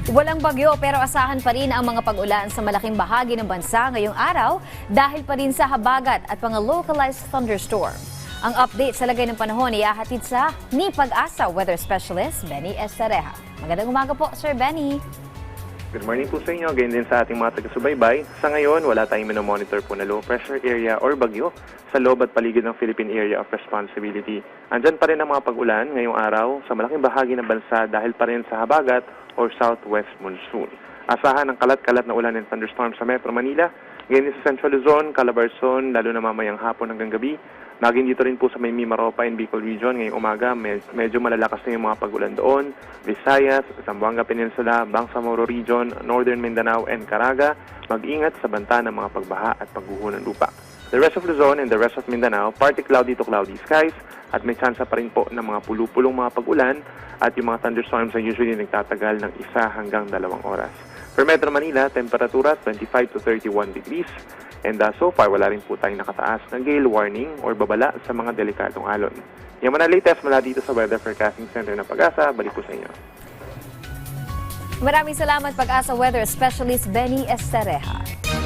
Walang bagyo pero asahan pa rin ang mga pag-ulan sa malaking bahagi ng bansa ngayong araw dahil pa rin sa habagat at mga localized thunderstorm. Ang update sa lagay ng panahon ay ahatid sa ni Pag-asa Weather Specialist Benny Estareja. Magandang umaga po, Sir Benny. Good morning po sa inyo. Ganyan din sa ating mga taga-subaybay. Sa ngayon, wala tayong minomonitor po na low pressure area or bagyo sa loob at paligid ng Philippine Area of Responsibility. Andyan pa rin ang mga pag-ulan ngayong araw sa malaking bahagi ng bansa dahil pa rin sa habagat or southwest monsoon. Asahan ang kalat-kalat na ulan and thunderstorm sa Metro Manila, ganyan sa Central Luzon, Calabarzon, lalo na mamayang hapon hanggang gabi. Naging dito rin po sa may Mimaropa and Bicol Region ngayong umaga, medyo malalakas na yung mga pag-ulan doon. Visayas, Zamboanga Peninsula, Bangsamoro Region, Northern Mindanao and Caraga, mag-ingat sa banta ng mga pagbaha at pagguho ng lupa. The rest of Luzon and the rest of Mindanao, partly cloudy to cloudy skies at may tsansa pa rin po ng mga pulupulong mga pag-ulan at yung mga thunderstorms ay usually nagtatagal ng 1 hanggang 2 oras. For Metro Manila, temperatura 25 to 31 degrees. And so far, wala rin po tayong nakataas na gale warning or babala sa mga delikadong alon. Yung mga latest mula dito sa Weather Forecasting Center ng Pag-asa, balik po sa inyo. Maraming salamat Pag-asa Weather Specialist Benny Estareja.